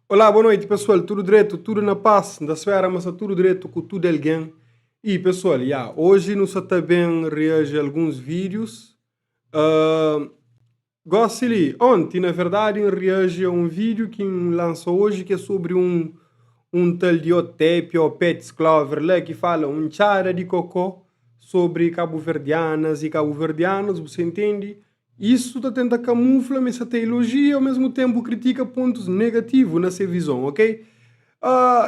Olá, boa noite, pessoal. Tudo direito? Tudo na paz? Da esfera, mas tudo direito com tudo alguém. E, pessoal, hoje nós também reage a alguns vídeos. Gosto de ontem, na verdade, reage a um vídeo que lançou hoje que é sobre um tal de Otépio ou Pets Clover lá que fala um chara de cocô sobre cabo-verdianas e cabo-verdianos, você entende? Isso está tentando camuflar essa teologia ao mesmo tempo critica pontos negativos nessa visão, ok?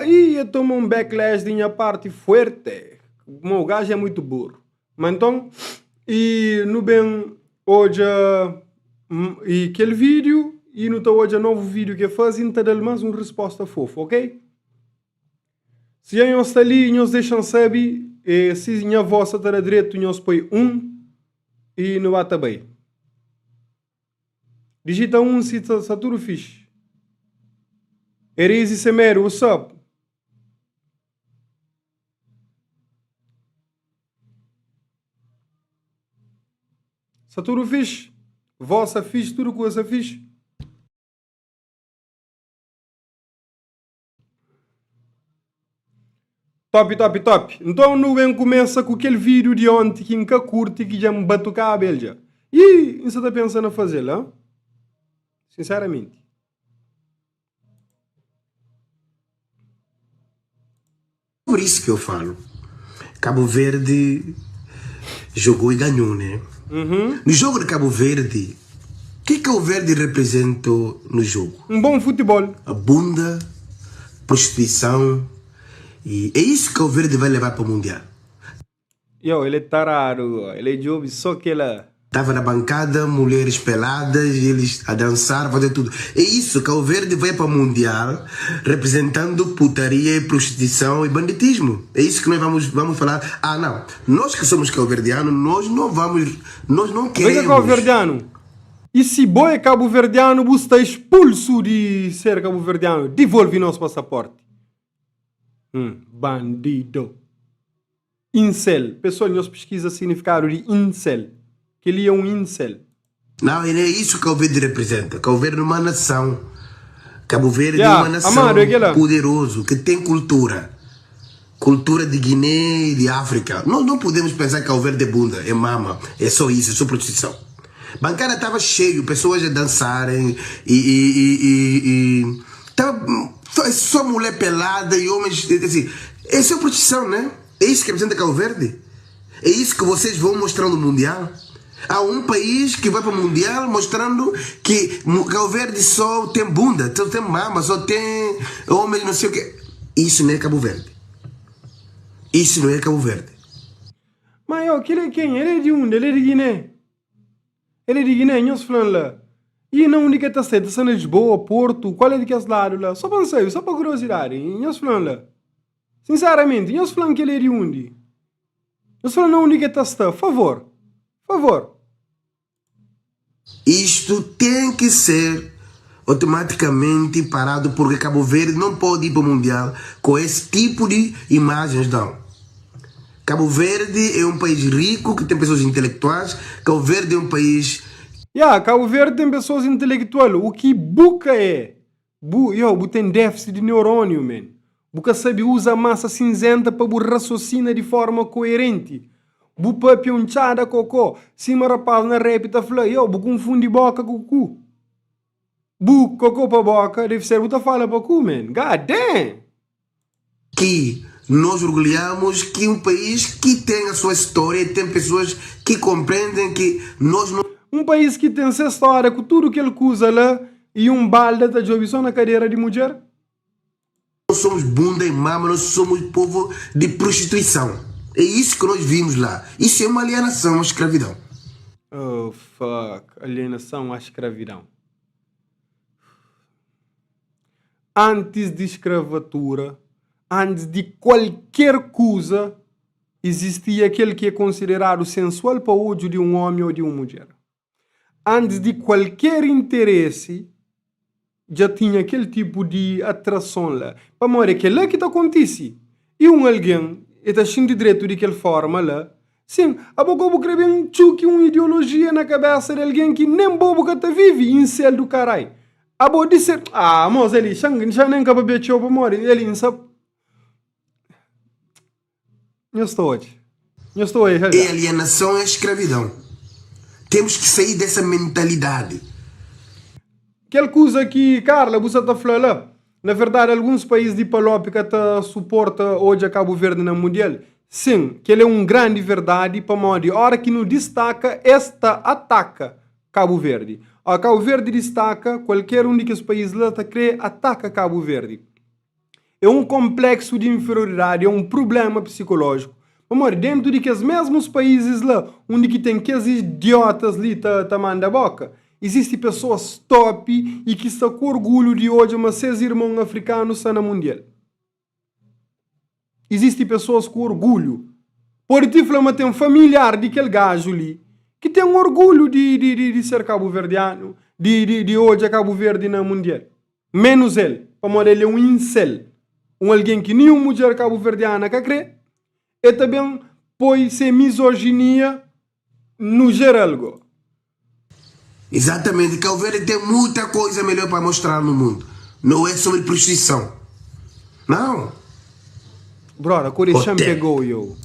E eu tomo um backlash de minha parte forte. O gajo é muito burro. Mas então, e no bem, hoje, e aquele vídeo, e no teu hoje novo vídeo que eu faço, então dá mais uma resposta fofa, ok? Se eu está ali, nós deixam saber, se minha voz está à direita, nós põe e não bata bem. Digita se está tudo fixe. Erezi Semero, what's up? Está tudo fixe? Vossa fixe, tudo com essa fixe? Top, top, top. Então não vem começa com aquele vídeo de ontem que nunca curte que já me bateu cá a belja. E você está pensando a fazer lá? Sinceramente. Por isso que eu falo. Cabo Verde jogou e ganhou, né? No jogo de Cabo Verde, o que Cabo Verde representou no jogo? Um bom futebol. A bunda, prostituição. E é isso que Cabo Verde vai levar para o Mundial. Ele é tarado, ele é jovem, só que ela... Estava na bancada, mulheres peladas, eles a dançar, fazer tudo. É isso, Cabo Verde vai para o Mundial representando putaria, prostituição e banditismo. É isso que nós vamos falar. Ah, não. Nós que somos cabo-verdianos, nós não queremos. Veja cabo-verdiano. E se boi é cabo-verdiano, você está expulso de ser cabo-verdiano. Devolve nosso passaporte. Bandido. Incel. Pessoal, nós pesquisa significado de incel. Que ele é um incel. Não, é isso que Cabo Verde representa. Cabo Verde é uma nação. Cabo Verde é uma nação poderosa, que tem cultura. Cultura de Guiné e de África. Não podemos pensar que Cabo Verde é bunda, é mama. É só isso, é só prostituição. Bancada estava cheio, pessoas a dançarem tava só mulher pelada e homens. Assim, essa é a prostituição, né? É isso que representa Cabo Verde. É isso que vocês vão mostrar no Mundial. Há um país que vai para o Mundial mostrando que Cabo Verde só tem bunda, só tem mama, só tem homens, não sei o quê. Isso não é Cabo Verde. Isso não é Cabo Verde. Mas ele é quem? Ele é de onde? Ele é de Guiné. Ele é de Guiné, nós falamos lá. E na única está certa, está em Lisboa, Porto, qual é de que lado lá? Só para saber, só para curiosidade. Nós falamos lá. Sinceramente, nós falamos que ele é de onde? Nós falamos na única está certa. Favor. Isto tem que ser automaticamente parado, porque Cabo Verde não pode ir para o Mundial com esse tipo de imagens, não. Cabo Verde é um país rico, que tem pessoas intelectuais. Cabo Verde é um país... Cabo Verde tem pessoas intelectuais. O que buca é? Bu tem déficit de neurônio, man. Buca sabe usar massa cinzenta para raciocinar de forma coerente. Bu papi um chá da cocô. Cima rapaz na répita fala, bu confunde boca com cu. Bu cocô para boca, deve ser buta fala para cu, man. God damn! Que nós orgulhamos que é um país que tem a sua história e tem pessoas que compreendem que nós não... Um país que tem essa história com tudo que ele usa lá e um balde da job só na cadeira de mulher. Nós somos bunda e mama, nós somos povo de prostituição. É isso que nós vimos lá. Isso é uma alienação, uma escravidão. Oh, fuck. Alienação à escravidão. Antes de escravatura, antes de qualquer coisa, existia aquele que é considerado sensual para o ódio de um homem ou de uma mulher. Antes de qualquer interesse, já tinha aquele tipo de atração lá. Para morrer, aquilo é que acontece. E alguém está cheio de direito de aquela forma lá. Sim, a pouco eu queria um chuque, uma ideologia na cabeça de alguém que nem bobo que vive, incel do caralho. Abo dizer, mas ele, já nem acaba de chover, mori, ele não sabe. Eu estou aí, já. É alienação, é escravidão. Temos que sair dessa mentalidade. Aquela coisa que, Carla, você está falando, na verdade, alguns países de Palópica te suportam hoje a Cabo Verde na Mundial. Sim, que ele é grande verdade para modo. A hora que não destaca, esta ataca Cabo Verde. A Cabo Verde destaca, qualquer um dos países lá te crê, ataca Cabo Verde. É complexo de inferioridade, é problema psicológico. Amor, dentro de que os mesmos países lá, onde que tem aqueles idiotas ali tá manda boca, existem pessoas top e que estão com orgulho de hoje, mas seus irmãos africanos estão na Mundial. Existem pessoas com orgulho. Por ti, Flama, tem um familiar de aquele gajo ali, que tem orgulho de ser cabo-verdiano, de hoje a Cabo Verde na Mundial. Menos ele. Amor, ele é incel. Alguém que nenhuma mulher cabo-verdiana quer crer. E também põe ser misoginia no geral. Exatamente, Cabo Verde tem muita coisa melhor para mostrar no mundo. Não é sobre prostituição. Não. Brother, Coreixam pegou, eu.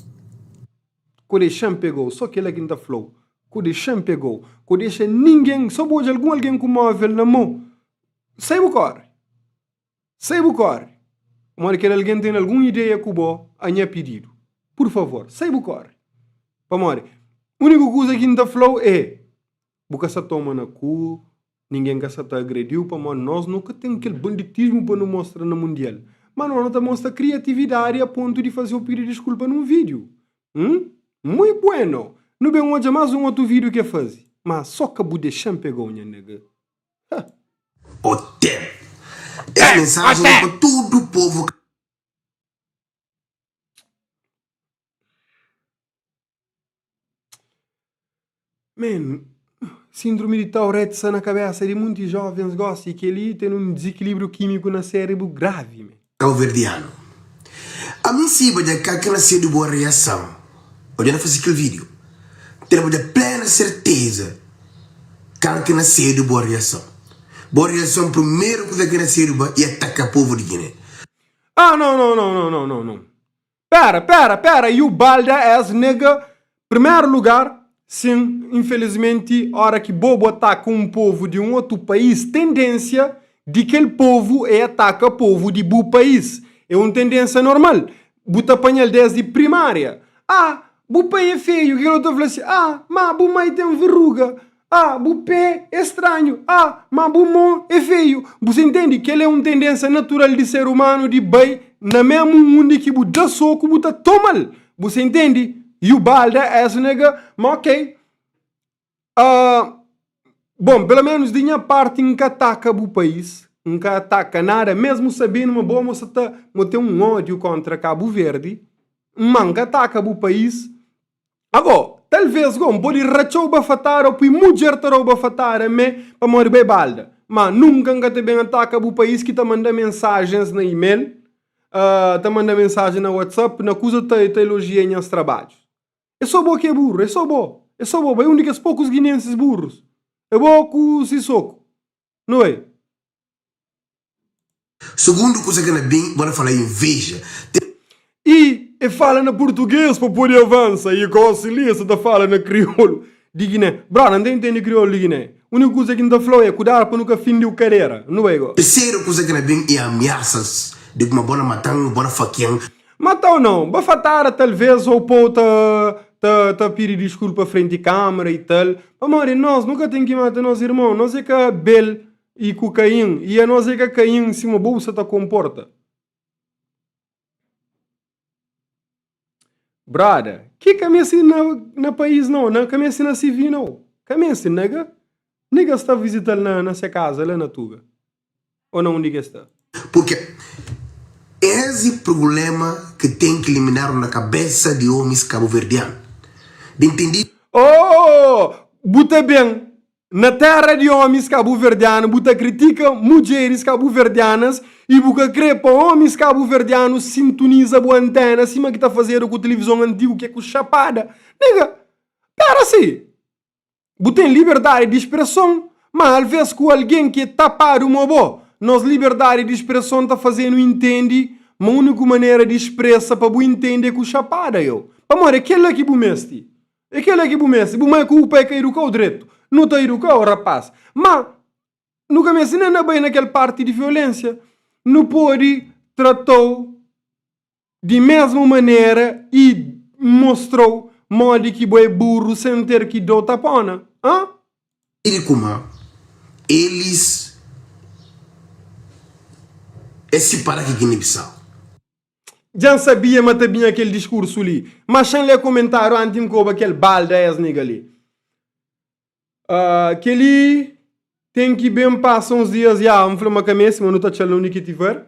Coreixam pegou, só que ele é quinta flow. Coreixam pegou. Coreixam ninguém, só pode alguém com móvel na mão. Sai o corre. Mas que alguém tem alguma ideia que o a minha pedido. Por favor, sai o corre. Pamore, a única coisa que não flow é porque se toma na cu, ninguém que se agrediu, pamore, nós nunca temos aquele banditismo para nos mostrar no mundial. Mas nós não mostra criatividade a ponto de fazer o pedido de desculpa num vídeo. Muito bueno. Não bem hoje mais outro vídeo que fazer. Mas só que o deixam pegou, minha nega. O tempo. É a mensagem para todo o povo. Man, síndrome de Tourette na cabeça de muitos jovens gostam que ele tem desequilíbrio químico no cérebro grave. Man. Calverdiano. A mim sim, vai dar que nasceu de boa reação. Olhando fazer aquele vídeo. Temos a plena certeza que nasceu de boa reação. Boa reação, primeiro que nasceu e ataca o povo de Guiné. Não. Pera. E o balda é nega. Primeiro lugar, sim, infelizmente, a hora que Bobo ataca povo de outro país, tendência de que o povo ataca o povo de bu país. É uma tendência normal. Buta apanha desde primária. Bu pai é feio. Que eu estou falando assim, mas bu mãe tem verruga. Bu pé é estranho. Mas bu mão é feio. Você entende que ele é uma tendência natural de ser humano de bem na mesmo mundo que bu dá soco, bu tá toma. Você entende? E o balda é essa nega, mas ok. Bom, pelo menos de minha parte, nunca ataca o país. Nunca ataca nada. Mesmo sabendo uma boa moça tem ódio contra Cabo Verde. Nunca ataca o país. Agora, talvez pode rachar o bafatar ou mulher terá o bafatar para morrer bem balda. Mas nunca também ataca o país que te manda mensagens na e-mail, te manda mensagem na WhatsApp, na coisa te elogia em seus trabalhos. É só bom que é burro, é só bom. É um únicos poucos guineenses burros. É bom que se soco. Não é? Segundo coisa que é bem, bora falar inveja. E fala na português para poder avançar. E gosta de falar na crioulo de Guiné. Bro, não entende crioulo de Guiné. A única coisa que não falou é cuidar para nunca fim de carreira. Não é? Terceira coisa que é bem é ameaças de uma boa matanga, uma boa faquinha. Matar ou não? Bafatara talvez ou pô tá pedir desculpa frente à câmara e tal. Mas nós nunca tem que matar nossos irmãos. Nós é que a Bel e cocaína. E a nós é que a Caim se uma bolsa tá comporta. Brada, que caminha na país não? Não caminha na civil não. Caminha nega? Nega está visitando na sua casa, lá na Tuga. Ou não, onde está? Porque esse problema que tem que eliminar na cabeça de homens cabo-verdianos. De entender? Buta bem. Na terra de homens cabo-verdianos, buta critica mulheres cabo-verdianas e buta crepa homens cabo-verdianos sintoniza boa antena acima que está fazendo com a televisão antiga que é com chapada. Nega, pera assim. Buta tem liberdade de expressão. Mas às vezes com alguém que tapar uma boa, nós liberdade de expressão tá fazendo entende, mas a única maneira de expressa para bu entender é com chapada eu. Amor, aquele aqui bu mesti. Aquele aqui bu mesti. Bu mais culpa é que educar o direito. Não tá educar o rapaz. Mas nunca me ensinando bem naquela parte de violência. Não pode tratar de mesma maneira e mostrou modo que boi burro sem ter que dar tapona. Hã? Eles é separar que Guiné-Bissau. Já sabia, mas também aquele discurso ali. Mas sem ler comentário antes de aquele balde é as nega ali. Que ele tem que bem passar uns dias já, vamos falar uma cabeça, mas não está chalando que tiver.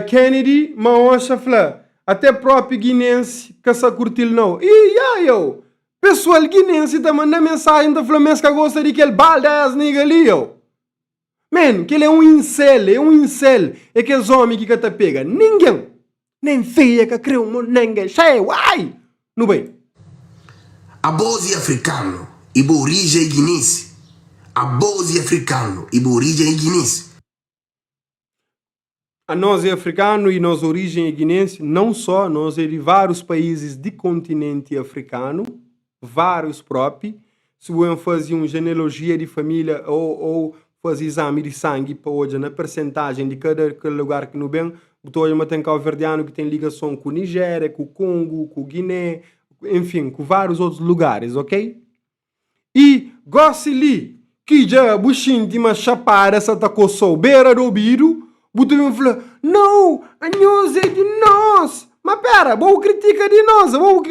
Kennedy, mas falar até próprio guinense que se curtil não. E eu, pessoal guinense tá mandando mensagem da Flamengo que gosta de aquele balde é as nega ali, eu. Man, que ele é um incel. É que os homens que te pega. Ninguém. Nem feia que creu um ninguém. Cheio, uai! Não bem. A base africano e a origem guinense. A base africano e a origem guinense. A nós é africano e nós origem é guinense. Não só, nós é de vários países do continente africano. Vários próprios. Se eu fazer uma genealogia de família ou fazer exame de sangue para hoje, na percentagem de cada lugar que não bem, hoje tem cabo-verdiano que tem ligação com Nigéria, com Congo, com Guiné, enfim, com vários outros lugares, ok? E gosto-lhe que já buxinho de uma chapada essa tacou beira do ouvido, botou falou, não, a nós é de nós. Mas pera, vou critica de nós, vou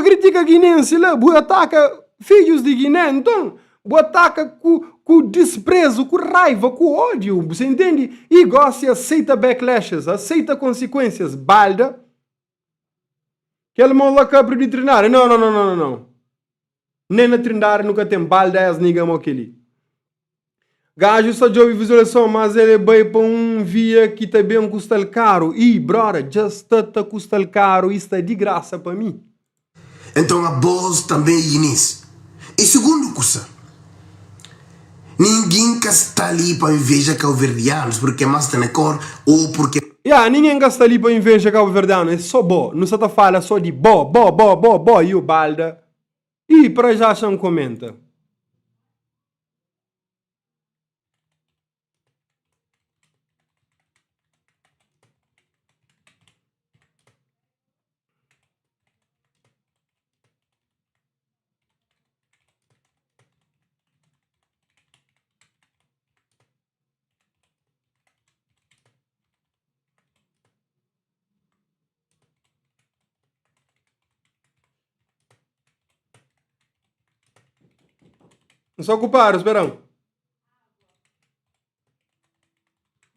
critica guinense lá, vou ataca filhos de Guiné, então, vou ataca com desprezo, com raiva, com ódio, você entende? E gosta e aceita backlashes, aceita consequências, balda. Que ele mola cabra de treinar. Não. Nem na treinar nunca tem balda as nigga aquele. Gajo só de visualização, mas ele é bem para um via que também custa caro. E, brother, just tata custa caro, isto é de graça para mim. Então a voz também é guinense. E segundo coisa, ninguém que está ali para inveja cabo-verdianos, porque mais está na cor, ou porque... ninguém gasta ali para inveja cabo-verdiano, é só bo. Não se fala só de bo, e o balda. E para já acham comenta. Não se ocuparam, esperão.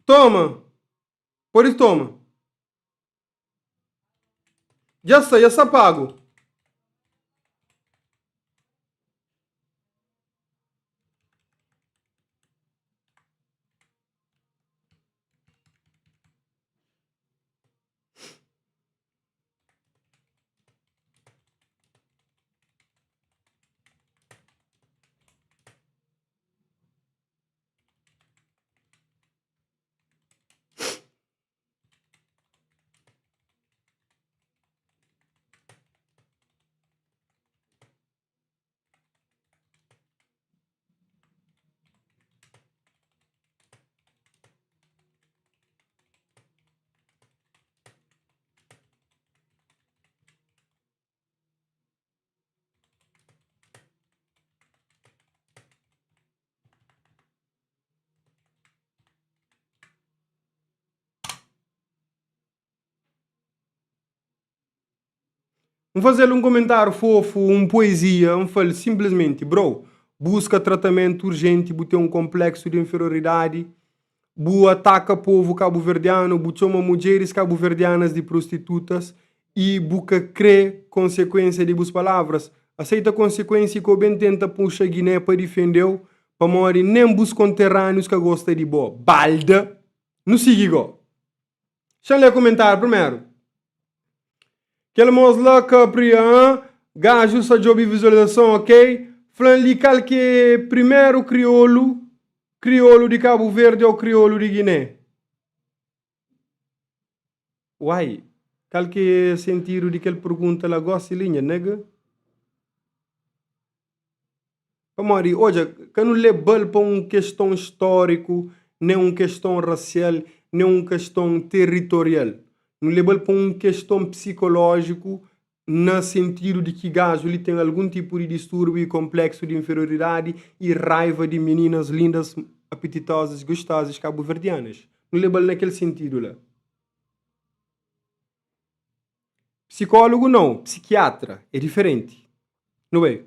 Toma. Por isso toma. Já está pago. Vamos fazer um comentário fofo, uma poesia, falo simplesmente, bro, busca tratamento urgente, ter um complexo de inferioridade, ataca povo cabo-verdiano, chama mulheres cabo-verdianas de prostitutas e crê consequência de palavras. Aceita consequência que o bem tenta puxar Guiné para defender, para morrer nem bus conterrâneos que gosta de boa. Balda, não siga igual. Deixa eu ler comentário primeiro. Que ele mostra que gajo só de visualização, ok? Falando ali qual que é primeiro crioulo de Cabo Verde ou crioulo de Guiné? Uai, qual que é o sentido de aquela pergunta lá, gosta linha, nega? Amori, hoje, que não leva para uma questão histórico, nem uma questão racial, nem uma questão territorial. Não leva para uma questão psicológico, no sentido de que gajo ele tem algum tipo de distúrbio complexo de inferioridade e raiva de meninas lindas, apetitosas, gostosas, cabo-verdianas. Não leva naquele sentido lá. Psicólogo não, psiquiatra, é diferente. Não é?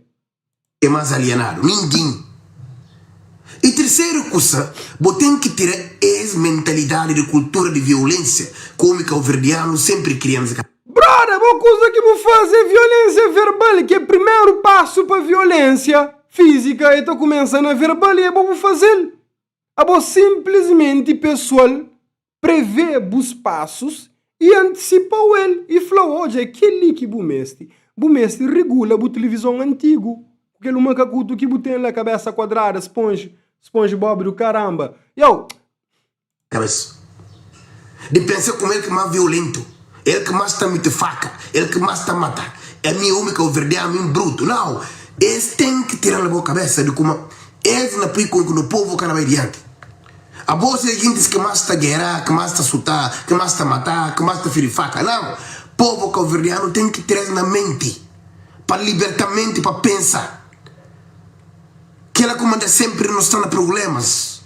É mais alienado, ninguém. E terceiro coisa, você tem que ter essa mentalidade de cultura de violência, como o verdiano sempre criança. Brother, uma coisa que vou fazer é violência verbal, que é o primeiro passo para violência física, então começando a verbal e é bom fazer. É bom simplesmente, pessoal, prever os passos e antecipar ele. E falar, hoje, aquele que bumeste regula a televisão antigo. Aquele macacuto que tem na cabeça quadrada, SpongeBob do caramba. Yo! Cabeça. De pensar como ele que é mais violento. Ele que mais está metendo faca. Ele que mais está matando. É minha única verdadeira, minha bruto. Não. Eles têm que tirar na boa cabeça de como eles não põem com o povo que vai adiante. A bolsa é gente que mais está guerra, que mais está sutar, que mais está matar, que mais está ferir faca. Não. O povo calverdiano tem que tirar na mente. Para libertar a mente, para pensar. Que ela comanda sempre não está em problemas.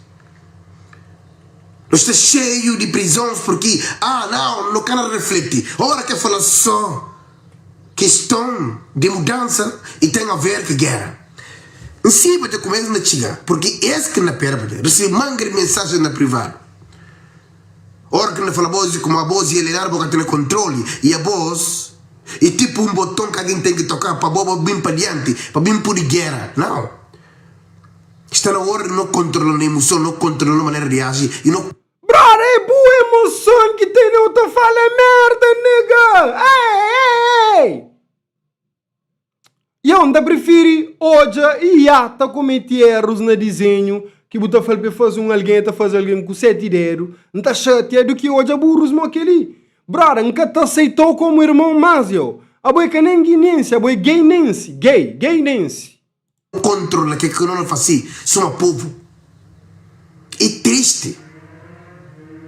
Não está cheio de prisões porque, não quero refletir. Ora que fala só questão de mudança e tem a ver com guerra. Em cima de começar a chegar, porque esse que não perde, recebe manga de mensagem na privada. Ora que não fala como a voz e ele era porque tem controle e a voz é tipo um botão que alguém tem que tocar para a boba vir para diante, para vir por guerra. Não. Está na hora de não controlar a emoção, não controlar a maneira de agir e não. Brother, é boa emoção que tem outra fala merda, nega! Ei! E onde prefere hoje e ata cometer erros no desenho que você fala para fazer alguém com 7 dedos, não está chateado que hoje burros mo aquele. Brother, nunca te aceitou como irmão mais, eu. A boi que nem guinense, a boi gaynense, gaynense. Controla que não faz assim, somos povo. É triste.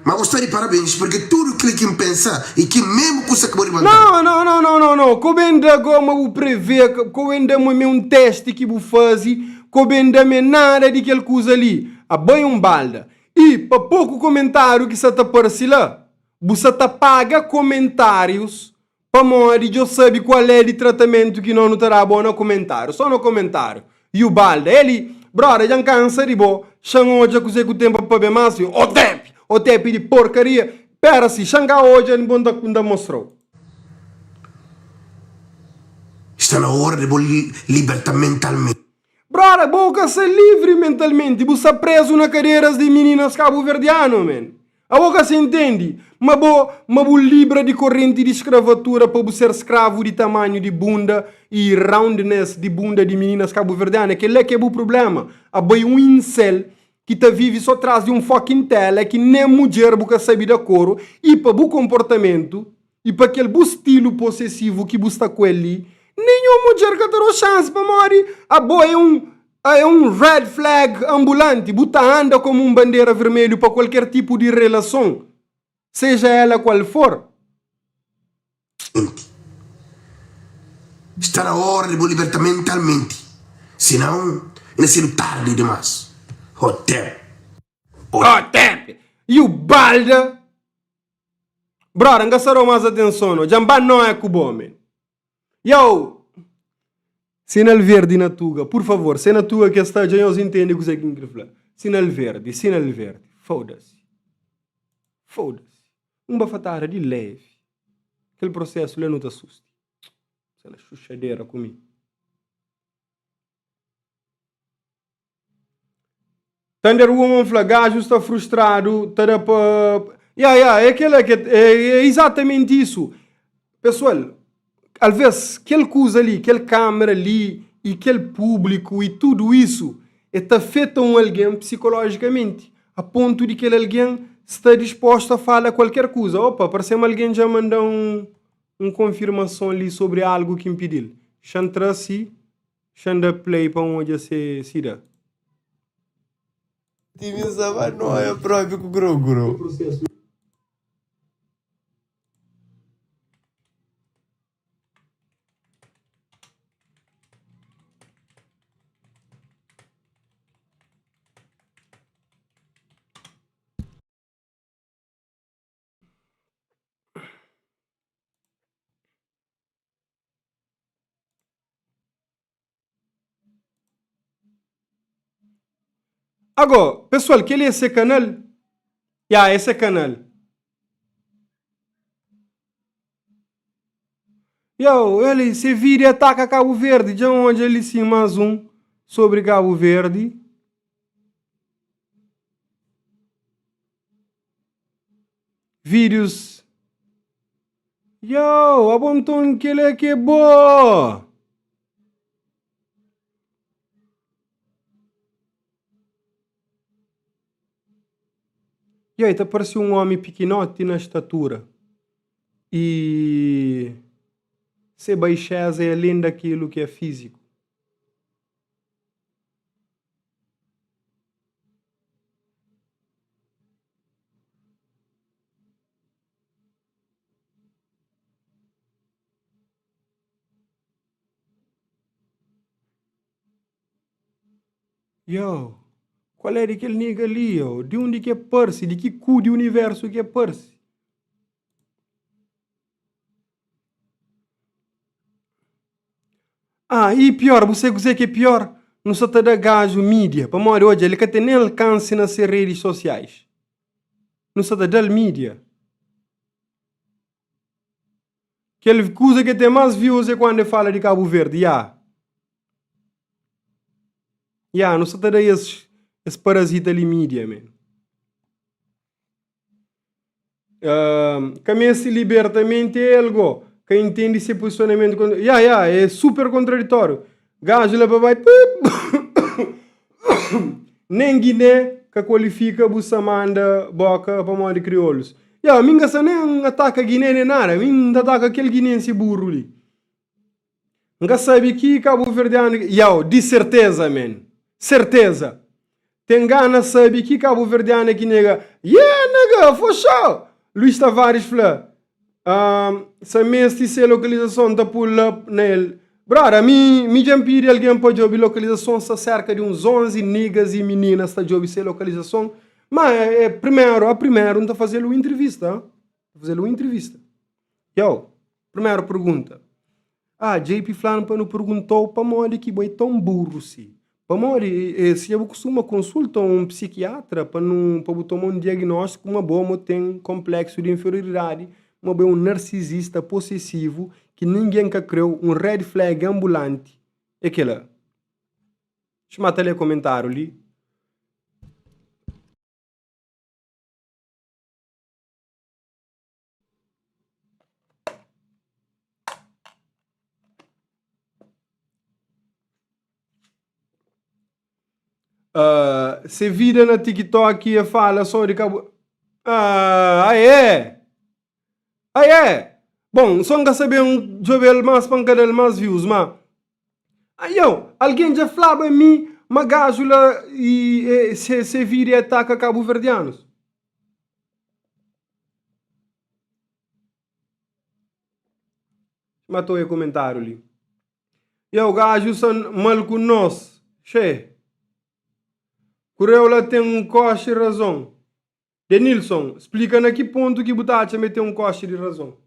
Mas gostaria de parabéns, porque tudo aquilo que pensa e que mesmo coisa que pode mandar. Não. Como ainda como prever, como ainda um teste que vou fazer, como ainda nada de aquela coisa ali. A banho um balda. E para pouco comentário que você tá aparecendo lá, você tá paga comentários para morrer e eu sabe qual é o tratamento que não terá bom no comentário. Só no comentário. E o balda, ele, brother, já cansa de boa. Chamou hoje a coisa com o tempo para ver mais. O tepe de porcaria. Pera-se, xanga hoje não bunda mostrou. Está na hora de libertar mentalmente. Brother, boca ser livre mentalmente. Você está preso na cadeiras de meninas cabo-verdiano, man. A boca se entende. Mas bo livre de corrente de escravatura para você ser escravo de tamanho de bunda e roundness de bunda de meninas cabo-verdianas. Que é o problema. A boi um incel que tá vive só atrás de um fucking tela que nem mulher boca sabe da coro e para o comportamento e para aquele estilo possessivo que você está com ele, nenhuma mulher que terá chance para morrer. A boi é um red flag ambulante. Buta anda como um bandeira vermelho para qualquer tipo de relação. Seja ela qual for. Está na hora de libertar mentalmente. Senão, vai ser tarde demais. Hotep. E o balda? Brother, não gastarão mais atenção. Jamba não é cubo, man. Yo! Sinal verde na tuga. Por favor, se na tuga que está, já eu entendo o que é que falar. Sinal verde. Foda-se. Uma bafatara de leve. Aquele processo lá não te assusta. Aquela chuchadeira comigo. Thunder Woman flagajo está frustrado. É exatamente isso. Pessoal, às vezes, aquele coisa ali, aquele câmera ali, e aquele público e tudo isso está afeta alguém psicologicamente, a ponto de que alguém está disposto a falar qualquer coisa. Opa, parece que alguém já mandou uma confirmação ali sobre algo que impediu. Chantra si, chanda play para onde se dá. Time sama no é próprio com o processo. Agora, pessoal, que ele é esse canal? Esse canal. Ele se vira e ataca Cabo Verde. De onde ele sim mais um sobre Cabo Verde? Vídeos. A bom tom que ele é que é bom. E aí, parece um homem pequenote na estatura. E se baixeza é além daquilo que é físico. Qual é aquele nega ali? De onde que é Percy? De que cu de universo que é Percy? E pior, você dizer que é pior? Não só te dá gajo mídia. Para morrer hoje, ele que tem nem alcance nas redes sociais. Não só te dá mídia. Que ele coisa que tem mais views é quando fala de Cabo Verde, não só te dá esse parasita ali mídia, man. Caminho se libertamente é algo que entende esse posicionamento. É super contraditório. Gajo leva vai. Nem Guiné que qualifica bussa manda boca para modo de crioulos. Minga se nem ataca Guiné nem nada. Minga ataca aquele guinense burro ali. Nunca sabe que Cabo Verdeano. De certeza, man. Certeza. Tem gana sabe que Cabo Verdeano é que nega. Nega, for sure. Luís Tavares falou. Se mestre se localização da pull-up nele. Brother, me já pedi alguém para jogar localização cerca de uns 11 niggas e meninas para jogar essa localização. Mas primeiro não está fazendo uma entrevista. Fazendo uma entrevista. Primeira pergunta. JP Flan não perguntou para morrer que boi tão burro se. Para morrer, se eu costumo consultar um psiquiatra para tomar um diagnóstico, uma boa tem complexo de inferioridade, uma boa um narcisista possessivo que ninguém que criou, um red flag ambulante. É aquela. Deixa eu ler comentário ali. Se vira na TikTok e fala só de Cabo... é? Bom, só não saber um jogo mais pancada mais views, mas... alguém já falava em mim, mas gajo lá e se vira e ataca Cabo Verdeanos. Matou aí comentário ali. O gajo são mal com nós. Cureula tem um coche de razão. Denilson, explica na que ponto que Butacha meteu um coche de razão.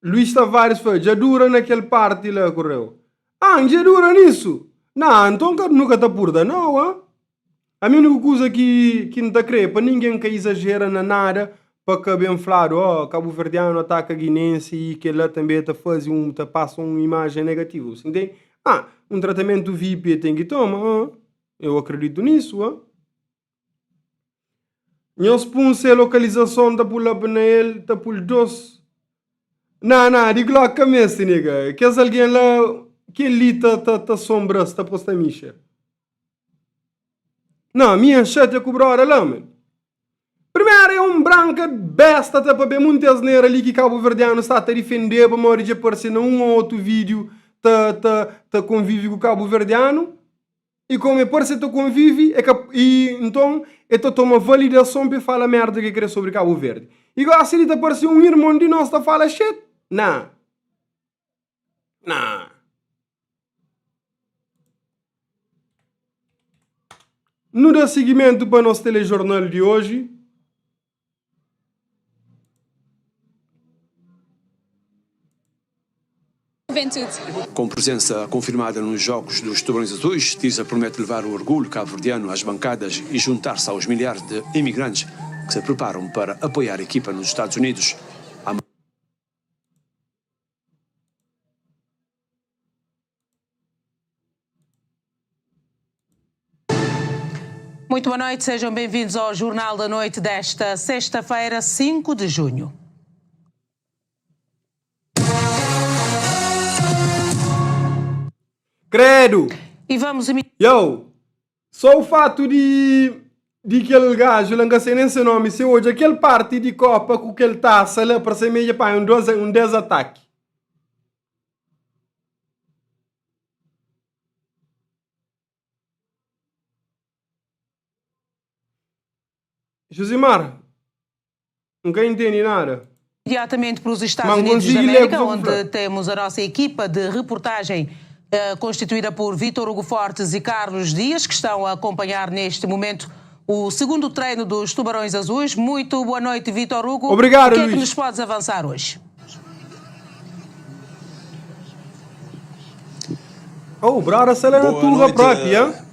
Luís Tavares foi, já dura naquele parte lá, Correu. Já dura nisso? Não, então nunca tá purda, não, A minha única coisa que não tá creio, para ninguém que exagera na nada, para que bem falado, Cabo Verdeano ataca guinense e que lá também tá passa uma imagem negativa, entende? Um tratamento VIP tem que tomar, eu acredito nisso, Nós punse a localização da pula panel, da pul dos. Não, digo lá que mesmo, nega. Que és alguém lá que ali tá sombra, está posta micha. Não, minha chata é cobrar lá, mano. Primeiro é um branca besta, tá para ver muitas neiras ali que Cabo Verdeano está a defender, para morrer de aparecer num ou outro vídeo, tá convive com o Cabo Verdeano. E como é parece que convive, e então é que toma validação para falar merda que quer sobre Cabo Verde. E agora se ele tá parecendo um irmão de nós, tá fala shit? Não. No dá seguimento para o nosso telejornal de hoje. Com presença confirmada nos Jogos dos Tubarões Azuis, Tisa promete levar o orgulho cabo-verdiano às bancadas e juntar-se aos milhares de imigrantes que se preparam para apoiar a equipa nos Estados Unidos. Muito boa noite, sejam bem-vindos ao Jornal da Noite desta sexta-feira, 5 de junho. Credo! E vamos Yo! Só o fato de aquele gajo, não sei nem seu nome, se hoje aquele parte de Copa com aquele taça lá para ser meio para um desataque. Josimar, nunca entendi nada. imediatamente para os Estados Unidos da América, onde temos a nossa equipa de reportagem constituída por Vítor Hugo Fortes e Carlos Dias, que estão a acompanhar neste momento o segundo treino dos Tubarões Azuis. Muito boa noite, Vítor Hugo. Obrigado, O que é Luís. que nos podes avançar hoje? Oh, brada Selena Tuga própria.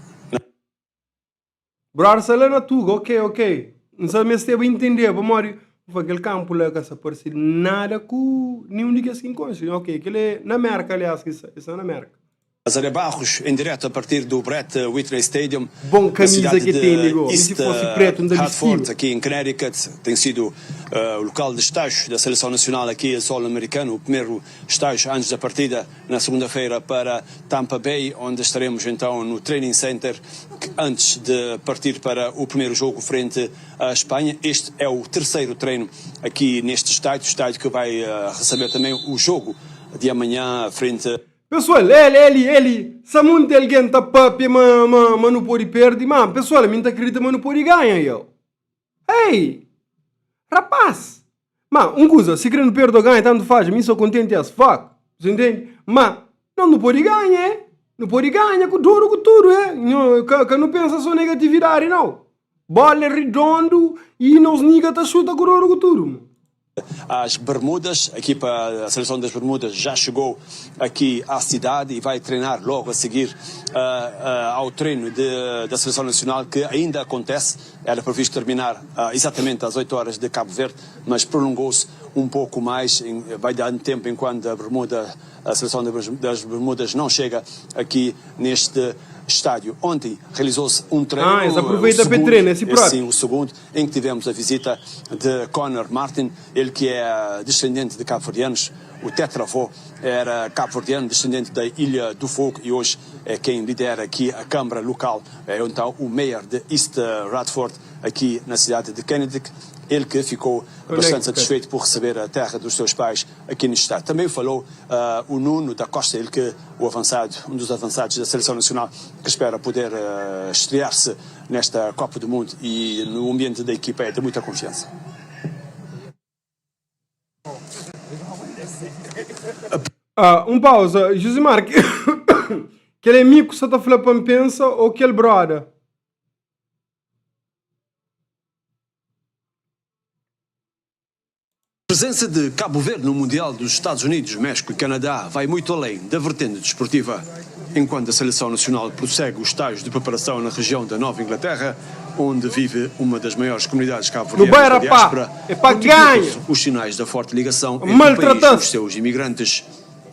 Brada Selena Tuga, ok. Não sabe se eu entender, vamos aquele campo lá que essa parceria nada com nenhum de que assim conhece. Ok, aquele é na América, aliás, isso é na América. Zé Barros, em direto a partir do Brett Whitney Stadium. Bom camisa que tem, amigo. E se fosse preto, não Hartford, aqui em Connecticut, tem sido o local de estágio da Seleção Nacional aqui a solo americano. O primeiro estágio antes da partida na segunda-feira para Tampa Bay, onde estaremos então no Training Center antes de partir para o primeiro jogo frente à Espanha. Este é o terceiro treino aqui neste estádio que vai receber também o jogo de amanhã frente a... Pessoal, ele, se muito alguém tá papi, mas não pode perder, mas pessoal, me acredita, mas não pode ganhar, eu. Ei, rapaz, mas coisa, se querendo perder ou ganhar, tanto faz, me sou contente as fuck, você entende? Mas, não pode ganhar, não pode ganhar com tudo, que não pensa só negatividade, não. Bola redondo e nos niga tá chuta com tudo, As Bermudas, a seleção das Bermudas já chegou aqui à cidade e vai treinar logo a seguir ao treino da seleção nacional, que ainda acontece. Era previsto terminar exatamente às 8 horas de Cabo Verde, mas prolongou-se um pouco mais, vai dar tempo enquanto a seleção das Bermudas não chega aqui neste estádio. Ontem realizou-se um treino, o segundo, em que tivemos a visita de Conor Martin, ele que é descendente de cabo-verdianos, o tetravô era cabo-verdiano, descendente da Ilha do Fogo, e hoje é quem lidera aqui a Câmara local, é então o mayor de East Radford, aqui na cidade de Kennedy. Ele que ficou bastante satisfeito por receber a terra dos seus pais aqui no estado. Também falou o Nuno da Costa, ele que um dos avançados da Seleção Nacional, que espera poder estrear-se nesta Copa do Mundo, e no ambiente da equipa é de muita confiança. Pausa, Josimar, que ele é amigo que você está falando para pensa ou que ele brother? A presença de Cabo Verde no Mundial dos Estados Unidos, México e Canadá vai muito além da vertente desportiva. Enquanto a Seleção Nacional prossegue o estágio de preparação na região da Nova Inglaterra, onde vive uma das maiores comunidades cabo-verdianas da diáspora, os sinais da forte ligação entre o país e os seus imigrantes.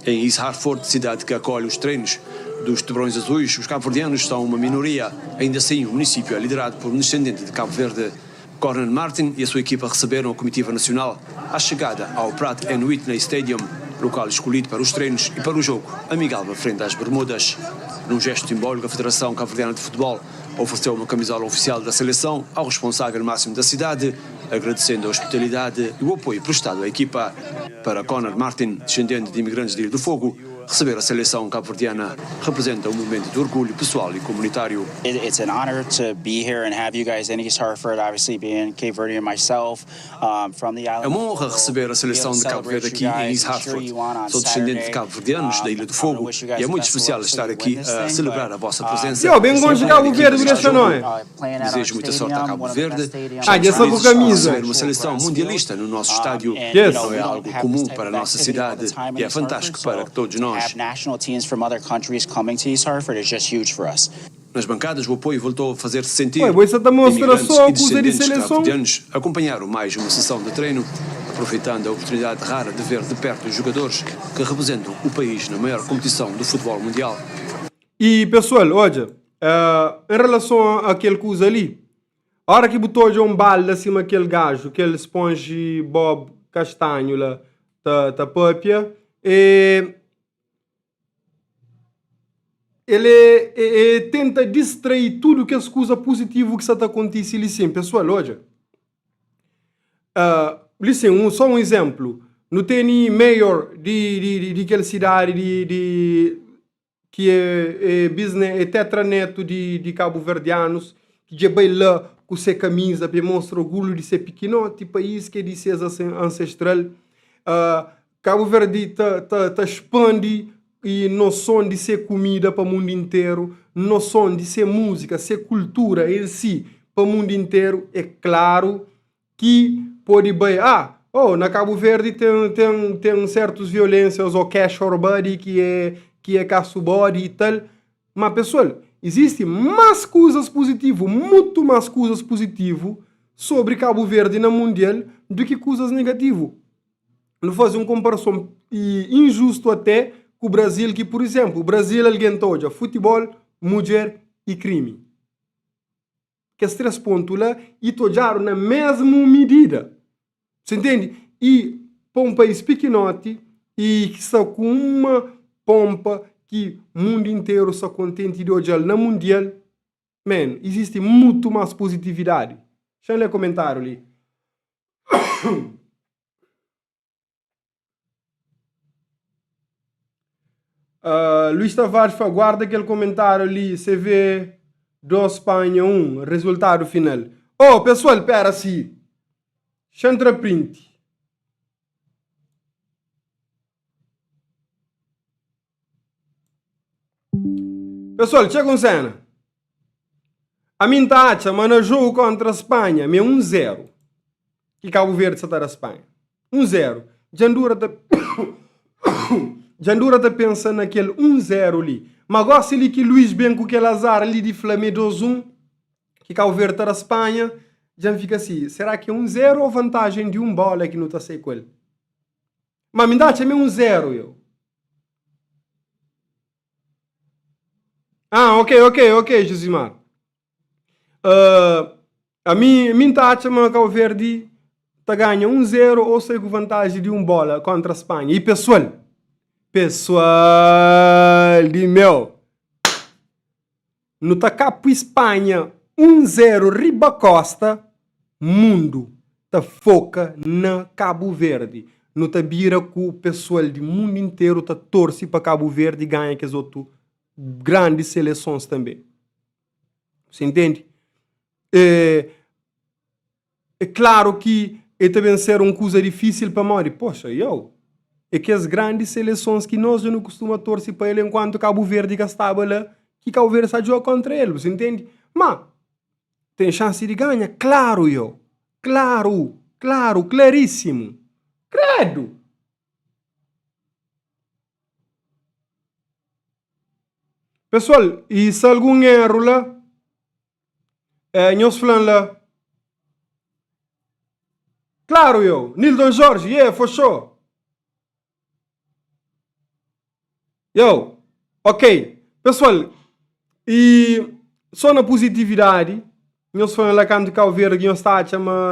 Em East Hartford, cidade que acolhe os treinos dos Tubarões Azuis, os cabo-verdianos são uma minoria. Ainda assim, o município é liderado por um descendente de Cabo Verde. Conor Martin e a sua equipa receberam a comitiva nacional à chegada ao Pratt & Whitney Stadium, local escolhido para os treinos e para o jogo amigável frente às Bermudas. Num gesto simbólico, a Federação Cabo-Verdiana de Futebol ofereceu uma camisola oficial da seleção ao responsável máximo da cidade, agradecendo a hospitalidade e o apoio prestado à equipa. Para Conor Martin, descendente de imigrantes de Ilha do Fogo, receber a seleção cabo-verdiana representa um momento de orgulho pessoal e comunitário. It's an honor to be here and have you guys in East Hartford, obviously being Cape Verdean myself, from the island. É uma honra receber a seleção de Cabo Verde aqui em East Hartford. Sou descendente de cabo-verdianos da Ilha do Fogo e é muito especial estar aqui a celebrar a vossa presença. Eu bem gosto de Cabo Verde, deixa não é? Desejo muita sorte a Cabo Verde. Já sou com camisa. Receber uma seleção mundialista no nosso estádio não é algo comum para a nossa cidade e é fantástico para todos nós. Have national teams from other countries coming to East Hartford is just huge for us. Nas bancadas, o apoio voltou a fazer-se sentir. Essa demonstração Imigrantes e coisa de descendentes seleção. cabo-verdianos acompanharam mais uma sessão de treino, aproveitando a oportunidade rara de ver de perto os jogadores que representam o país na maior competição do futebol mundial. E pessoal, olha, em relação àquele coisa ali, a hora que botou já um balde acima daquele gajo, aquele esponge Bob castanho lá, da pâpia, ele tenta distrair tudo que as coisas positivas que está acontecendo ali sim. Pessoal, olha, só um exemplo, não tem mayor de aquela cidade que é business, é tetraneto de cabo-verdianos, que já vai lá com sua camisa para mostrar orgulho de ser pequenote, país que é de ser ancestral. Cabo Verde tá expande e noção de ser comida para o mundo inteiro, noção de ser música, ser cultura em si para o mundo inteiro. É claro que pode bem, na Cabo Verde tem certas violências, ou cash or body, que é caço body e tal, mas pessoal, existem mais coisas positivas, muito mais coisas positivas sobre Cabo Verde na mundial do que coisas negativas. Não fazer uma comparação injusto até com o Brasil, que, por exemplo, o Brasil alguém toja futebol, mulher e crime. Que esses 3 pontos lá e tojaram na mesma medida. Você entende? E para um país pequenote e que está com uma pompa que o mundo inteiro está contente de olhar na mundial, existe muito mais positividade. Deixa eu ler comentário ali. Luís Tavares guarda aquele comentário ali, você vê do Espanha 1, resultado final. Pessoal, espera assim. Chantra print. Pessoal, chega um cena. A minha taxa, mas jogo contra a Espanha, é 1-0. Que Cabo Verde está da Espanha. 1-0. Jandura está pensando naquele 1-0 ali. Mas gosta ali que Luís bem com aquele azar ali de Flamengo 2-1, que Cabo Verde está da Espanha, já fica assim. Será que é 1-0 ou vantagem de um bola que não está sei com ele? Mas me dá 1-0 eu. Ok, Josimar. A minha taxa, mas Cabo Verde está ganha 1-0 ou sei com vantagem de um bola contra a Espanha. E pessoal, de meu, no tacapo Espanha 1-0 riba costa, mundo tá foca na Cabo Verde. No tabira que o pessoal do mundo inteiro tá torce para Cabo Verde e ganha que as outras grandes seleções também. Você entende? É claro que também ser uma coisa difícil para nós. Poxa, é que as grandes seleções que nós já não costumamos torcer para ele enquanto Cabo Verde estava lá, que Cabo Verde está jogando contra ele, você entende? Mas tem chance de ganhar? Claro, claríssimo. Credo. Pessoal, e se algum erro lá, nós falamos lá, claro, Nildon Jorge, for sure. Ok. Pessoal, e só na positividade, Nós falamos lá quando Cabo Verde está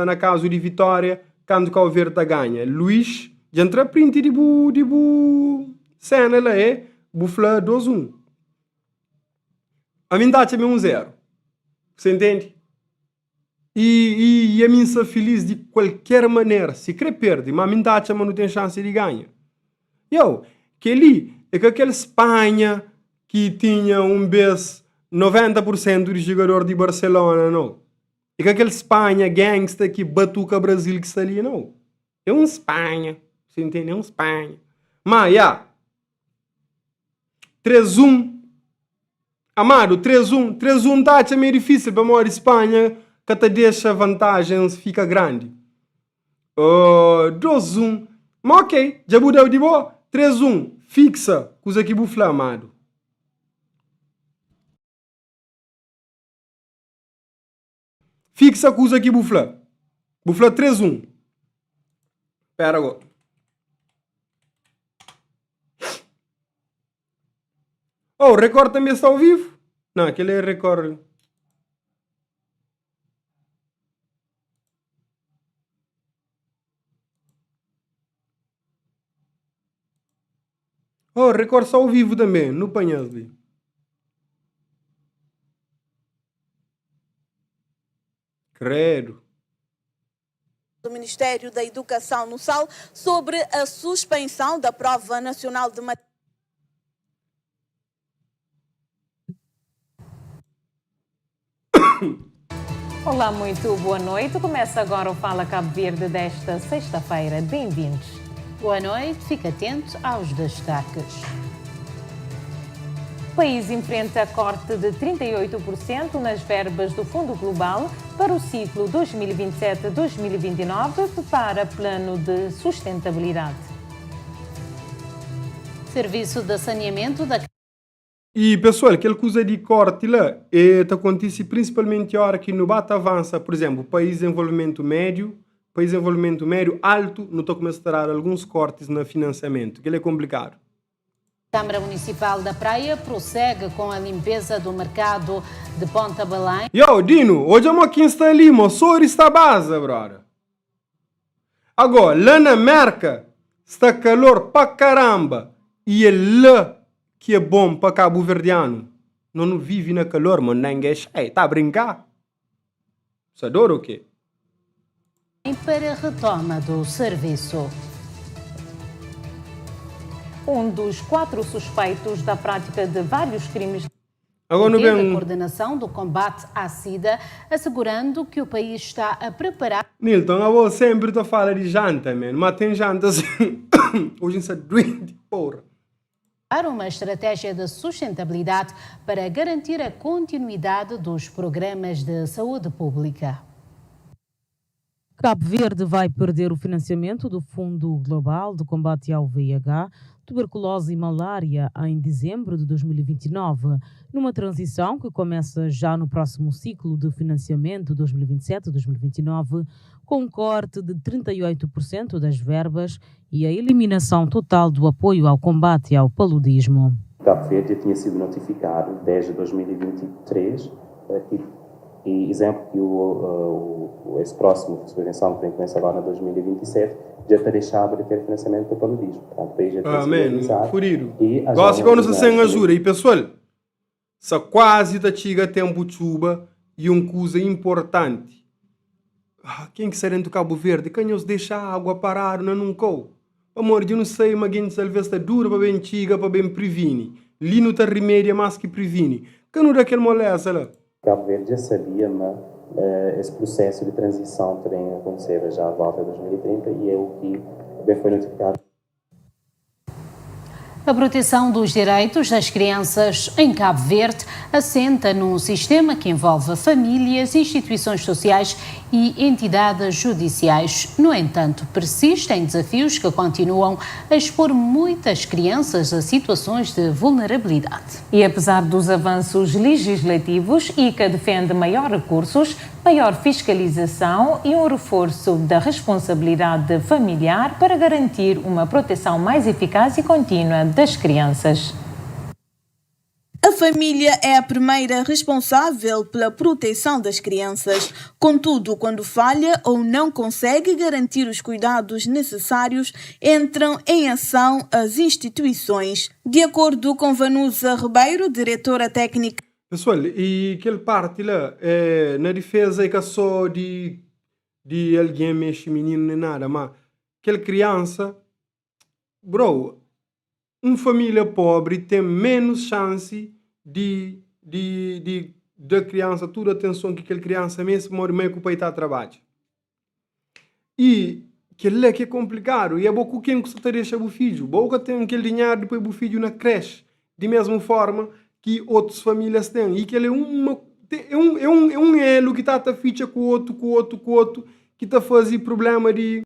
na casa de Vitória, quando Cabo Verde ganha. Luís, já entra print de cena lá bufla 2-1. A mim dá também 1-0. Você entende? E a mim está feliz de qualquer maneira. Se quer perder, mas a mim dá também não tem chance de ganhar. Que ali é que aquela Espanha que tinha vez 90% de jogador de Barcelona, não. É que aquela Espanha gangsta que batuca o Brasil que está ali, não. É um Espanha. Você entende? É um Espanha. Mas, 3-1. Amado, 3-1. 3-1 tá meio difícil para a Espanha, que te deixa vantagens, fica grande. 2-1. Mas ok, já mudou de boa. 3-1. Fixa, coisa que bufla, amado. Fixa, coisa que bufla. Bufla 3-1. Espera agora. O recorde também está ao vivo? Não, aquele é recorde. O recorde está ao vivo também, no panhas ali. Credo. Do Ministério da Educação no SAL sobre a suspensão da Prova Nacional de Matemática. Olá, muito boa noite. Começa agora o Fala Cabo Verde desta sexta-feira. Bem-vindos. Boa noite, fique atento aos destaques. O país enfrenta corte de 38% nas verbas do Fundo Global para o ciclo 2027-2029 para plano de sustentabilidade. Serviço de saneamento da... E, pessoal, aquele coisa de corte lá, acontece principalmente a hora que no bate avança, por exemplo, país de desenvolvimento médio alto, não estou começando a dar alguns cortes no financiamento, que é complicado. A Câmara Municipal da Praia prossegue com a limpeza do mercado de Ponta Belém. Dino, hoje é uma quinta ali, moçor está base, brother. Agora, lá na Merca, está calor pra caramba, e é lá que é bom para Cabo Verdeano. Não vive na calor, mas ninguém está a brincar. Você adora o quê? Para a retoma do serviço. Um dos 4 suspeitos da prática de vários crimes agora não da coordenação do combate à SIDA, assegurando que o país está a preparar... Nilton, eu sempre estou falando de janta, mas tem janta assim. Hoje está doente, porra. Uma estratégia de sustentabilidade para garantir a continuidade dos programas de saúde pública. Cabo Verde vai perder o financiamento do Fundo Global de Combate ao VIH, tuberculose e malária em dezembro de 2029, numa transição que começa já no próximo ciclo de financiamento 2027-2029, com um corte de 38% das verbas e a eliminação total do apoio ao combate ao paludismo. Cabo Verde já tinha sido notificado desde 2023 e exemplo que esse próximo de subvenção que vem começar agora em 2027 já está deixado de ter financiamento para o paludismo. Portanto, já amém, furido. Gosto que não sem ajuda. E pessoal, se quase está chega tempo de chuva e coisa importante. Quem que sai dentro do Cabo Verde? Quem os deixa a água parar não cou? Amor, eu não sei, mas quem salve está dura para bem chiga, para bem previne. Ali não está remédio mais que previne. Que não dá aquele moleza lá? Cabo Verde já sabia, mas esse processo de transição também aconteceu já à volta de 2030 e é o que bem foi notificado. A proteção dos direitos das crianças em Cabo Verde assenta num sistema que envolve famílias, instituições sociais e entidades judiciais. No entanto, persistem desafios que continuam a expor muitas crianças a situações de vulnerabilidade. E apesar dos avanços legislativos, ICA defende maior recursos, maior fiscalização e um reforço da responsabilidade familiar para garantir uma proteção mais eficaz e contínua das crianças. A família é a primeira responsável pela proteção das crianças. Contudo, quando falha ou não consegue garantir os cuidados necessários, entram em ação as instituições. De acordo com Vanusa Ribeiro, diretora técnica. Pessoal, e aquela parte lá, na defesa é que só de alguém mexe menino nem nada, mas aquela criança, bro, uma família pobre tem menos chance da criança, toda a atenção que aquela criança mesmo mora meio que o pai está a trabalhar. E aquilo é que é complicado, e é bom quem que você deixa o filho, bom que tem aquele dinheiro depois o filho na creche, de mesma forma que outras famílias têm, e que ele é um elo que está a ficha com o outro, que está a fazer problema de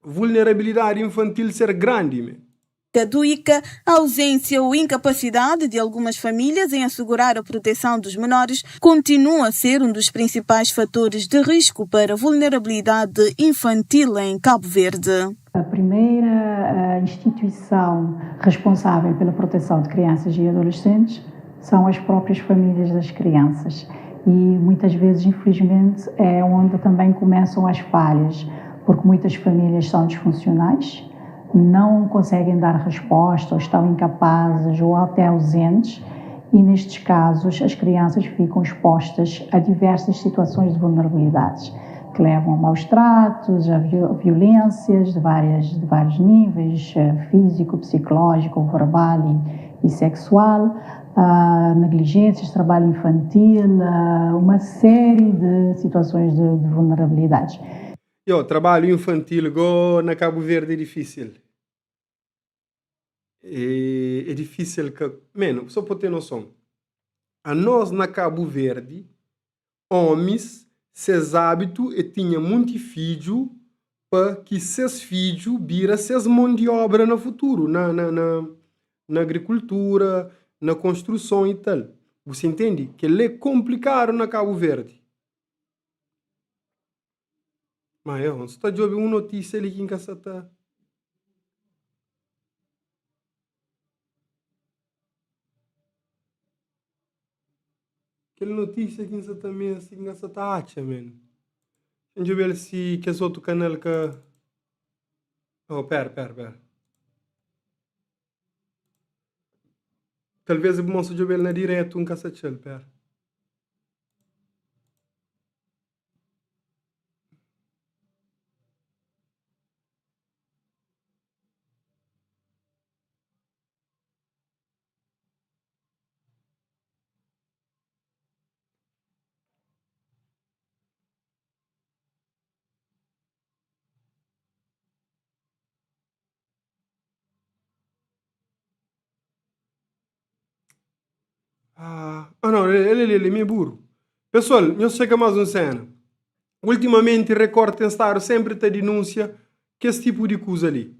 vulnerabilidade infantil ser grande, Caduica, a ausência ou incapacidade de algumas famílias em assegurar a proteção dos menores continua a ser um dos principais fatores de risco para a vulnerabilidade infantil em Cabo Verde. A primeira instituição responsável pela proteção de crianças e adolescentes são as próprias famílias das crianças e muitas vezes, infelizmente, é onde também começam as falhas, porque muitas famílias são disfuncionais, não conseguem dar resposta, ou estão incapazes ou até ausentes, e nestes casos as crianças ficam expostas a diversas situações de vulnerabilidades, que levam a maus tratos, a violências de vários níveis, físico, psicológico, verbal e sexual, a negligências, trabalho infantil, uma série de situações de vulnerabilidades. Trabalho infantil na Cabo Verde é difícil. É difícil que... Mano, só para ter noção. A nós na Cabo Verde, homens, seus hábitos e tinha muito filho para que seus filhos viram seus mão de obra no futuro, na agricultura, na construção e tal. Você entende? Que é complicado na Cabo Verde. Mas você está de ouvir uma notícia ali que em casa está. Aquela notícia que em casa também assim em casa está acha, mano. Deixa eu ver se que é outro canal que. Oh, pera. Talvez eu mostre de ver na direto um caçachel, pera. Não, ele é meio burro. Pessoal, eu sei que é mais uma cena. Ultimamente, Record tem estado sempre a denúncia que esse tipo de coisa ali.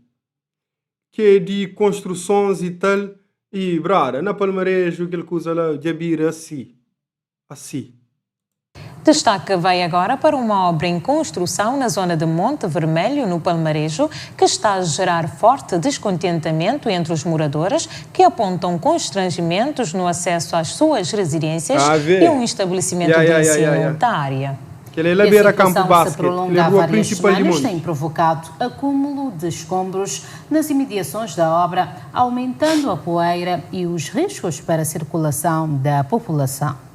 Que é de construções e tal. E, brada, na Palmarejo, aquela coisa lá, de abrir assim. Destaque vai agora para uma obra em construção na zona de Monte Vermelho, no Palmarejo, que está a gerar forte descontentamento entre os moradores, que apontam constrangimentos no acesso às suas residências e um estabelecimento de ensino da área. Que ele é beira campo basquete, se prolonga há várias semanas, tem provocado acúmulo de escombros nas imediações da obra, aumentando a poeira e os riscos para a circulação da população.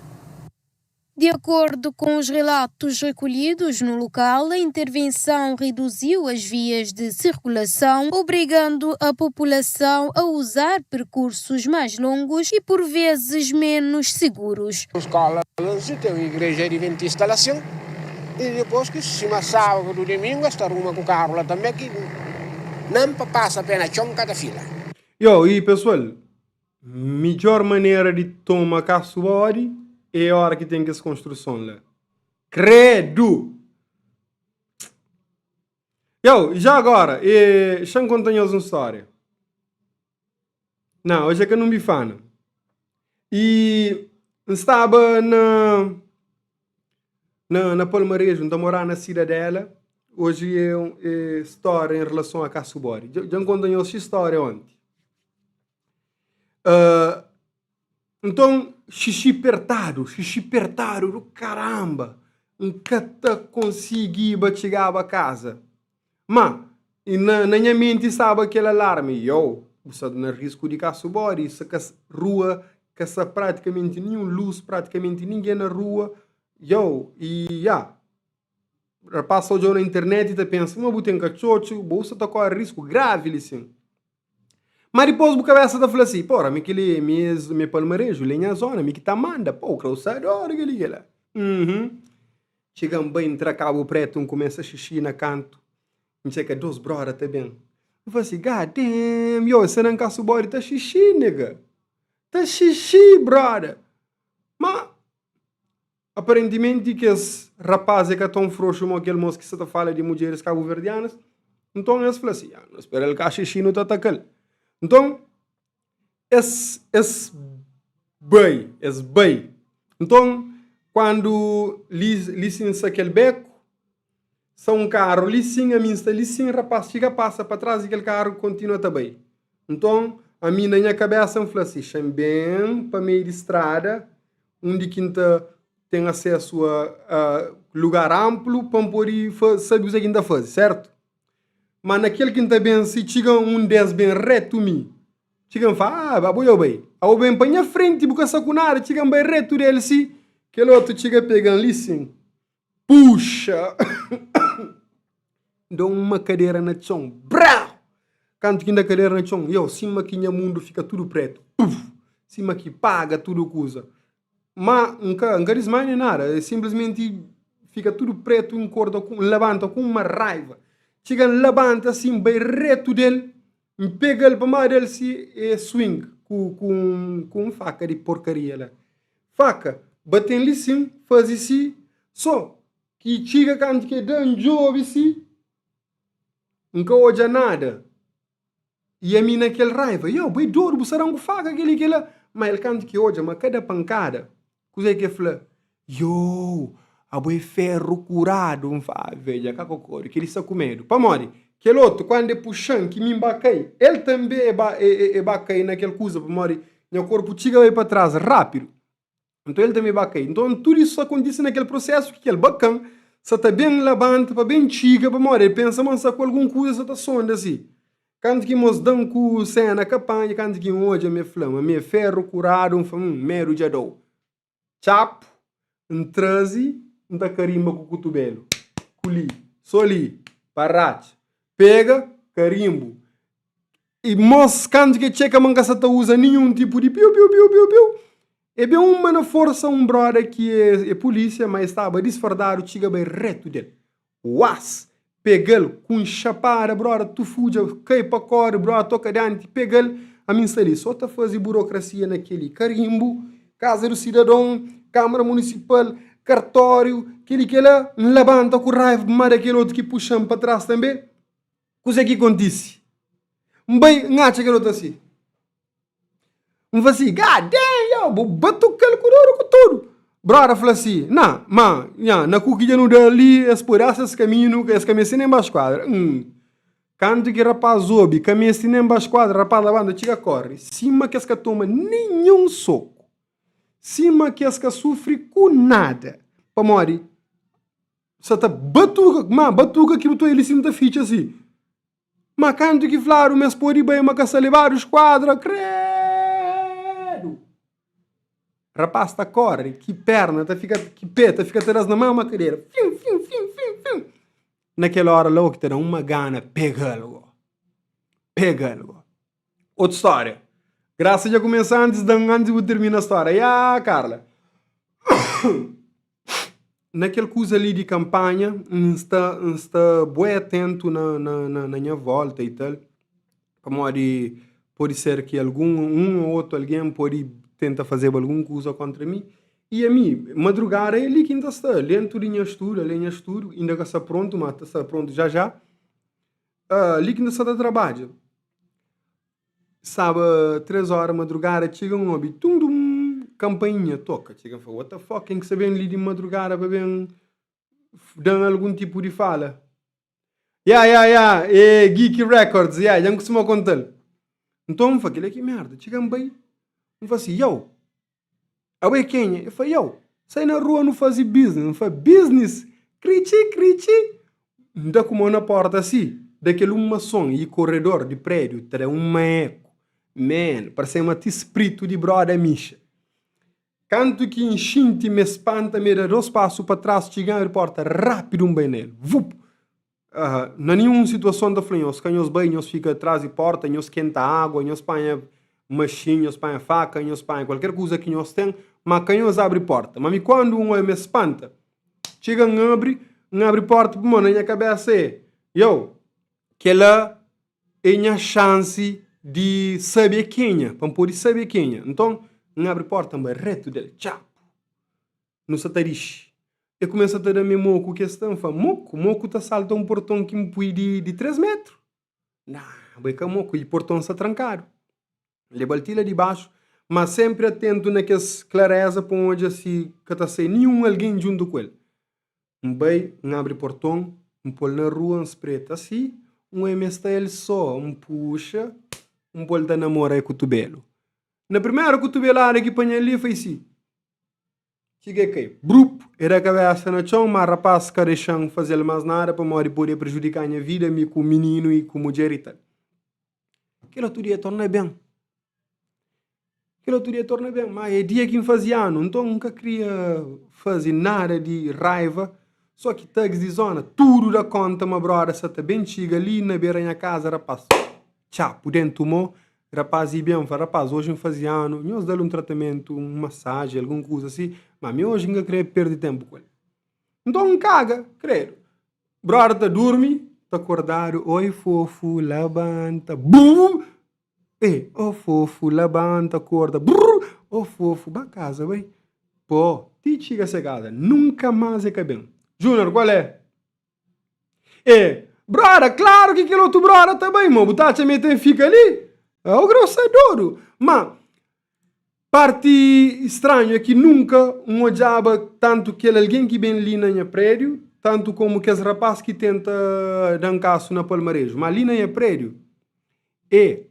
De acordo com os relatos recolhidos no local, a intervenção reduziu as vias de circulação, obrigando a população a usar percursos mais longos e, por vezes, menos seguros. A escola tem uma igreja de instalação e depois que se chama sábado do domingo, esta arruma com o carro lá também que não passa apenas chonca da fila. E pessoal, melhor maneira de tomar caçoari é a hora que tem essa construção lá. Credo! Já agora, deixa eu contar uma história. Não, hoje é que eu não me falo. E estava na Palmarejo, onde morar na cidadela. Hoje é uma história em relação a Caçubori. Já contei essa história ontem. Então, xixi apertado do caramba. Nunca consegui chegar a casa. Mas, na minha mente estava aquele alarme. Você não risco de caço body, se a rua, que praticamente nenhuma luz, praticamente ninguém na rua. Passa o dia na internet e te pensa, mas você tem cachocho, você está com risco grave, assim. Mas depois a cabeça da fala assim, porra, me palmarejo, lenha zona, me que tá manda, pô, cruzador, aquele lá. Chegam bem, entra cabo preto, começa a xixi na canto. Não sei que 2 brothers também. Eu falei assim, god damn, você não caço body, tá xixi, nega. Tá xixi, brother. Mas, aparentemente, que os rapazes que estão frouxos, como aquele moço que você fala de mulheres cabo-verdianas, então eles falam assim, não espera ele que xixi no tatacal. Então, esse bem. Então, quando licença aquele beco, são um carro, licença, rapaz, chega, passa para trás e aquele carro continua também. Então, a mim na minha cabeça, eu falei assim, bem para meio de estrada, onde quinta tem acesso a lugar amplo para poder saber o que ainda faz, certo? Mas naquele quinta bem, se chega um 10 bem reto, chega fala, eu bem para minha frente, porque sacunar, chega bem reto dele, se aquele outro chega pegando ali, sim, puxa, dou uma cadeira na chão, brau! Canto que na cadeira na chão, cima que o mundo fica tudo preto, cima que paga tudo coisa. Mas nunca diz mais nem nada, simplesmente fica tudo preto, levanta com uma raiva. Chega, levanta assim, bem reto dele, pega ele para mais dele e swing com faca de porcaria lá. Faca, batendo-lhe assim, faz assim, só que chega canto que dá um jogo assim, nunca olha nada. E a mim naquele raiva, bem duro, você não faca aquele, mas ele canto que olha, mas cada pancada, coisa é que fala, a boi ferro curado, velho, que ele está com medo. Para morrer, aquele outro, quando é puxando, que me embaquei, ele também é bacai naquele coisa, para morrer, meu corpo chega para trás, rápido. Então ele também bacai. Então tudo isso acontece naquele processo, que ele bacana, você está bem levanta, para bem chiga, para morrer, pensa, mas com alguma coisa, você está sonhando assim. Quando que nós damos com cena campanha, quando que hoje a minha flama, minha ferro curado, mero de adou. Chapo, traze, da carimba com o cotovelo. Culi, soli, parate. Pega, carimbo. E mos quando que checa manga sata usa nenhum tipo de piu. E bem uma na força um brother que é polícia, mas estava disfardado, chega bem reto dele. Pega-lo com chapada, brother, tu fuja, cai para cor, brother, toca adiante, pega-lo, a mim ali, só tá fazer burocracia naquele carimbo, casa do cidadão, Câmara Municipal, cartório, aquele que ela levanta com raiva, mas aquele outro que puxam para trás também. Coisa que acontece? Bem, ngacha aquele outro assim. Assim, god damn, eu bato aquele com tudo. Brother falou assim, na cuquinha no dali, as pedaços caminho, as caminhas nem mais quadra. Canto que rapaz ouve, caminhas nem mais quadra, rapaz da banda, chega corre. Cima que as que toma nenhum soco. Cima que as que sofre com nada. Para morrer. Você tá batuca que botou ele cima da ficha assim. Mas canto que falaram, mas por aí bem, uma caça levar os quadros, credo. Rapaz, tá corre, que perna, que peta, fica atrás na mão, uma cadeira. Fim. Naquela hora, logo que terá uma gana, pega-lo. Outra história. Graças a começar antes de terminar a história. Carla. Naquele coisa ali de campanha, está bem atento na minha volta e tal. Pode ser que um ou outro alguém pode tentar fazer alguma coisa contra mim. E a mim, madrugada é ali que ainda está. Lento de minha estudo, ainda que está pronto, mas está pronto já. Ali que ainda está de trabalho. Sabe, 3 horas madrugada, chega um hobby, campainha, toca. Chega e fala, what the fuck, quem que você vem ali de madrugada para ver dar algum tipo de fala? Geek Records, já costuma contar. Então, eu falei, que merda, chega bem. Eu falei assim, Aí quem? Eu falei, sai na rua não faz business, não faz business. Crici. Ainda como na porta assim, daquele uma som e corredor de prédio, terá um eco. Man, parece uma espírito de brother Misha. Canto que enchinte me espanta, me dá 2 passos para trás, chegando a porta rápido bem nele. Vup! Não é nenhuma situação da frente, os canhos bem, nós fica atrás de porta, nós esquenta água, nós panha machine, nós panha faca, nós panha qualquer coisa que nós tem, mas canhos abre porta. Mas quando um me espanta, chega abre porta, mano, na minha cabeça que ela é a chance de saber quem é, para poder saber quem é. Então, abre porta, mas reto dele, tchau. Não se tarixe. Eu começo a ter a minha moco questão, moco tá salta um portão que me põe de 3 metros. Não, vai que moco, e portão está trancado. Ele baltilha de baixo, mas sempre atento naquelas clareza para onde assim, que tá sem nenhum alguém junto com ele. Bem, abre portão, põe na rua, um espreita assim, está ele só, puxa, pôr da namora com o tubelo. Na primeira cotovelada que põe ali, foi assim. Cheguei aqui, brup, era a cabeça no chão, mas rapaz carechão fazer mais nada para morrer poder prejudicar a minha vida, me com o menino e com a mulher e tal. Aquilo tudo ia tornar bem. Mas é dia que me fazia ano, então nunca queria fazer nada de raiva, só que tags de zona, tudo da conta, uma brother, se tá bem chega ali na beira da casa, rapaz, tchau, por dentro tomou, rapaz, e bem, rapaz, hoje me fazia ano, nós dá-lhe um tratamento, uma massagem, alguma coisa assim, mas hoje nunca queria perder tempo com ele. Então não caga, creio. Brother, tá dorme, tá acordado, oi fofo, levanta, bum! Fofo, levanta, acorda, brrr, fofo, ba casa, bem. Pô, ti chega chegada, nunca mais é cabelo. Júnior, qual é? Brother, claro que aquele outro brother também, mano, botacha me fica ali, é o grosseiro, mas parte estranha é que nunca um odiava tanto que alguém que vem ali na prédio, tanto como que os rapazes que tenta dar um caso na palmarejo, mas ali na prédio,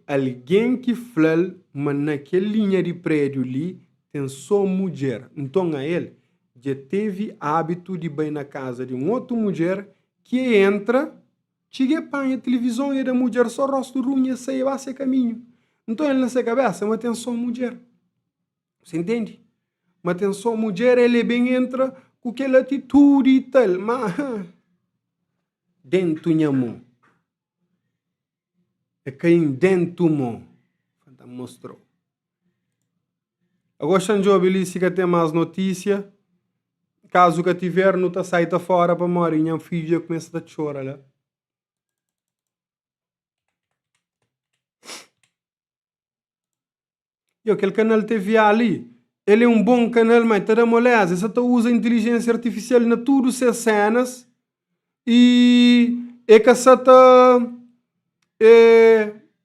alguém que fala, mas naquela linha de prédio ali, tem só mulher. Então a ele já teve hábito de ir na casa de uma outra mulher que entra, chega para a televisão e a mulher só rosto ruim e sai a ser caminho. Então ele na sua cabeça, mas tem só mulher. Você entende? Mas tem só mulher, ele bem entra com aquela atitude e tal, mas dentro de mão. É quem dentro mo mostrou. Agora Xanjob ali se que tem mais notícia. Caso que tiver, não tá saída fora para morrer, minha filha começa a chorar lá. E aquele canal TV ali, ele é um bom canal, mas toda moleza, você usa inteligência artificial na tudo essas cenas e que você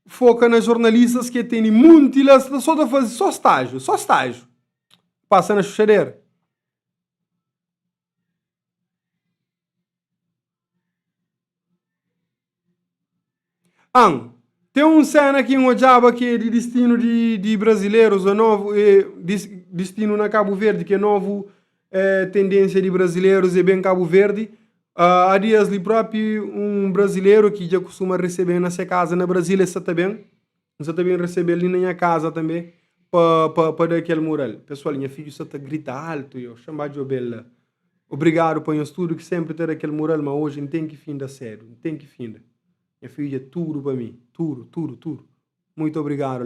foca nas jornalistas que têm muitas, só fazer só estágio. Passa na chuchadeira. Tem um cena aqui, um odiaba que é de destino de brasileiros, destino na Cabo Verde, que é novo tendência de brasileiros, é bem Cabo Verde. Há dias ali próprio um brasileiro que já costuma receber na sua casa na Brasília, está também receber ali na minha casa também para dar aquele mural. Pessoal, minha filha só está grita alto, eu chamar de obela. Obrigado por isso tudo que sempre ter aquele mural, mas hoje não tem que finda sério, não tem que finda. Minha filha, tudo para mim, tudo. Muito obrigado.